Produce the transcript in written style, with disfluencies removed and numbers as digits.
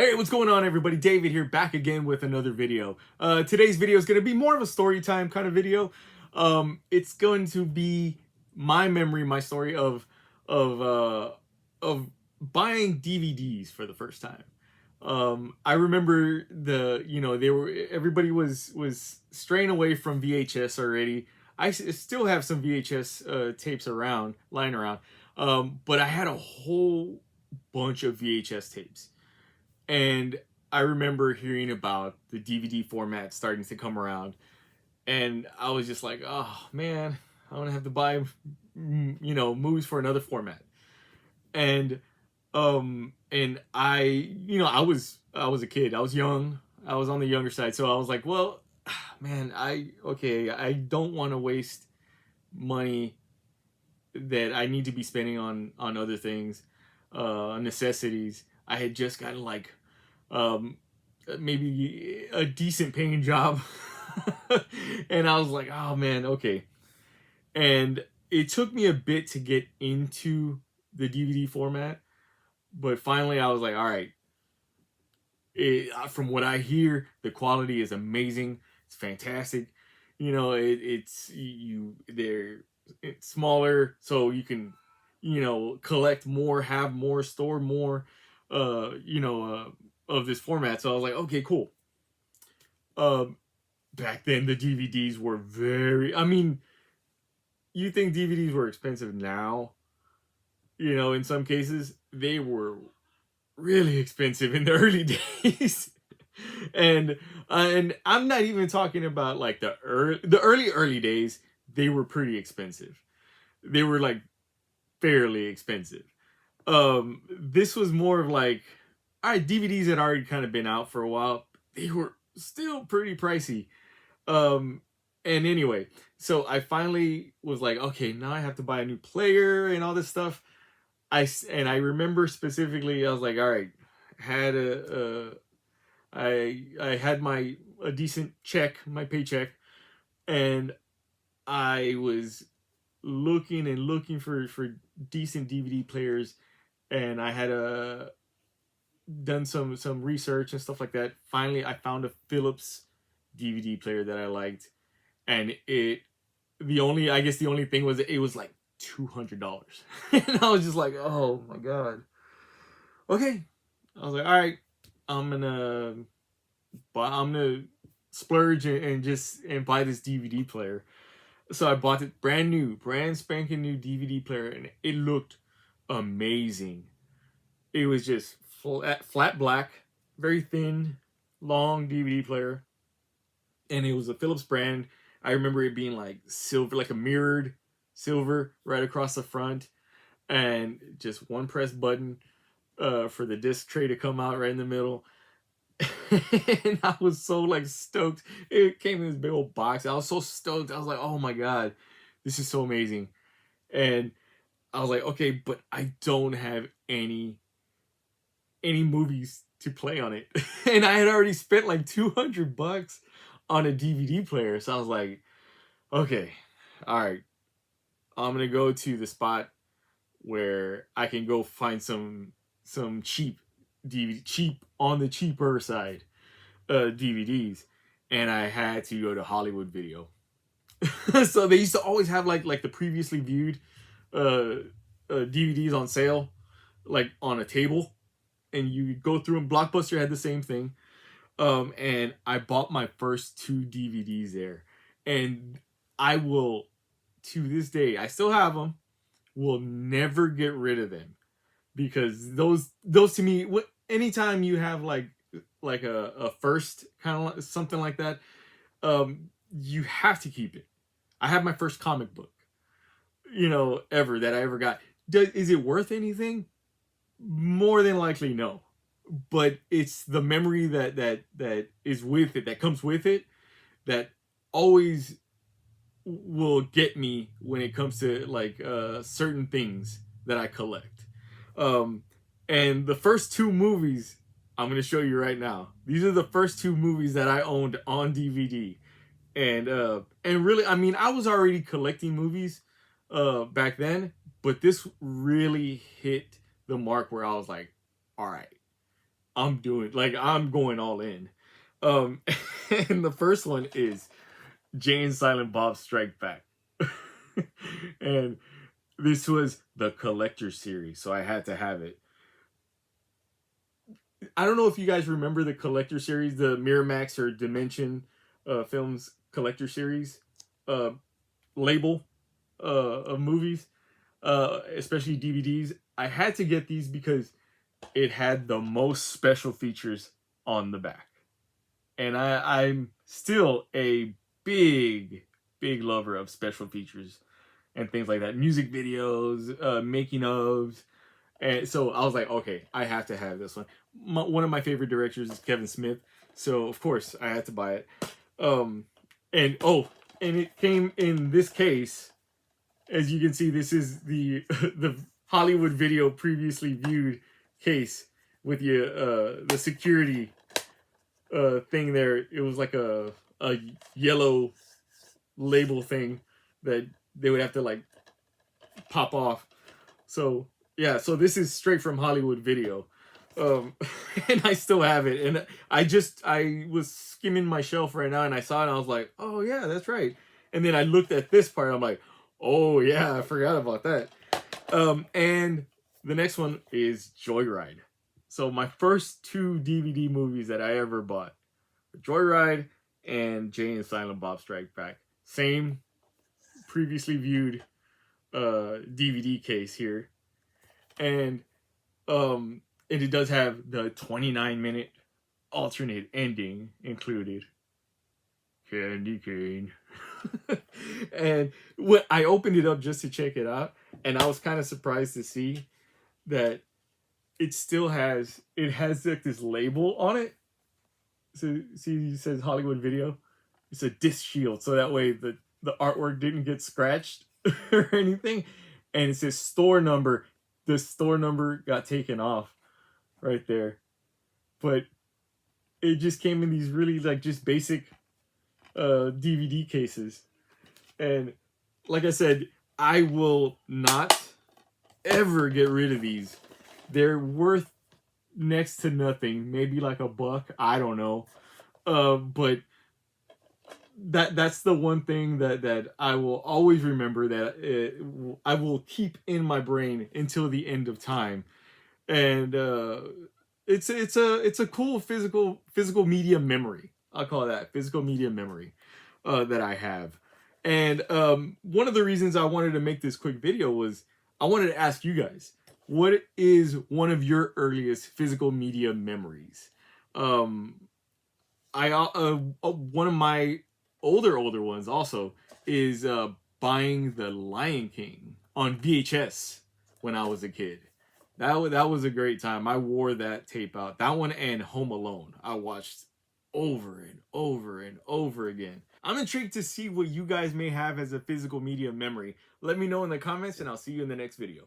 Hey, what's going on, everybody? David here, back again with another video. Today's video is going to be more of a story time kind of video. It's going to be my story of buying DVDs for the first time. I remember everybody was straying away from VHS already. I still have some VHS tapes lying around, but I had a whole bunch of VHS tapes. And I remember hearing about the DVD format starting to come around. And I was just like, oh man, I'm going to have to buy, movies for another format. And I was a kid. I was young. I was on the younger side. So I was like, well, man, I don't want to waste money that I need to be spending on other things, necessities. I had just gotten maybe a decent paying job. And I was like, oh man, okay. And it took me a bit to get into the DVD format, but finally I was like, all right. From what I hear, the quality is amazing. It's fantastic. It's smaller, so you can, collect more, have more, store more, of this format. So I was like, okay, cool. Back then the DVDs were you think DVDs were expensive now? In some cases they were really expensive in the early days. and I'm not even talking about like the early days. They were pretty expensive. They were like fairly expensive. This was more of like, all right, DVDs had already kind of been out for a while. They were still pretty pricey. And anyway, so I finally was like, okay, now I have to buy a new player and all this stuff. I remember specifically, I was like, all right, I had a decent check, my paycheck, and I was looking for decent DVD players, and I had done some research and stuff like that. Finally, I found a Philips DVD player that I liked, and the only thing was it was like $200. And I was just like, oh my god. Okay. I was like, all right, I'm gonna splurge and buy this DVD player. So I bought it brand spanking new DVD player, and it looked amazing. It was just flat black, very thin, long DVD player, and it was a Philips brand. I remember it being like silver, like a mirrored silver right across the front, and just one press button for the disc tray to come out right in the middle. And I was so like stoked. It came in this big old box. I was so stoked. I was like, oh my god, this is so amazing. And I was like, okay, but I don't have any movies to play on it. And I had already spent like $200 on a DVD player. So I was like, okay, all right, I'm gonna go to the spot where I can go find some cheap DVD, cheap on the cheaper side DVDs. And I had to go to Hollywood Video. So they used to always have like the previously viewed DVDs on sale, like on a table, and you go through them. Blockbuster had the same thing. And I bought my first 2 DVDs there, and I will, to this day, I still have them, will never get rid of them, because those to me, anytime you have like a first, kind of like something like that, you have to keep it. I have my first comic book, ever that I ever got. Is it worth anything? More than likely, no. But it's the memory that is with it, that comes with it, that always will get me when it comes to like certain things that I collect. And the first 2 movies I'm going to show you right now. These are the first 2 movies that I owned on DVD. And really, I was already collecting movies back then, but this really hit the mark where I was like, all right, I'm going all in. Um, and the first one is Jay and Silent Bob Strike Back. And this was the collector series, so I had to have it. I don't know if you guys remember the collector series, the Miramax or Dimension Films collector series uh, label of movies, especially DVDs. I had to get these because it had the most special features on the back. And I'm still a big, big lover of special features and things like that. Music videos, making ofs. And so I was like, okay, I have to have this one. One of my favorite directors is Kevin Smith. So, of course, I had to buy it. Um, and it came in this case. As you can see, this is the the Hollywood Video previously viewed case with the security thing there. It was like a yellow label thing that they would have to like pop off. So yeah, so this is straight from Hollywood Video. And I still have it. And I was skimming my shelf right now and I saw it and I was like, oh yeah, that's right. And then I looked at this part, I'm like, oh yeah, I forgot about that. And the next one is Joyride. So my first two DVD movies that I ever bought were Joyride and Jay and Silent Bob Strike Back. Same previously viewed DVD case here. And it does have the 29-minute alternate ending included. Candy cane. And when I opened it up just to check it out, and I was kind of surprised to see that it has like this label on it. So see, it says Hollywood Video. It's a disc shield, so that way the artwork didn't get scratched or anything. And it says store number. The store number got taken off right there, but it just came in these really like just basic DVD cases. And like I said, I will not ever get rid of these. They're worth next to nothing, maybe like $1, I don't know. But that's the one thing that I will always remember, that I will keep in my brain until the end of time. And it's a cool physical media memory. I'll call that physical media memory that I have. And one of the reasons I wanted to make this quick video was I wanted to ask you guys, what is one of your earliest physical media memories? One of my older ones also is buying The Lion King on VHS when I was a kid. That was a great time. I wore that tape out. That one and Home Alone I watched over and over and over again. I'm intrigued to see what you guys may have as a physical media memory. Let me know in the comments and I'll see you in the next video.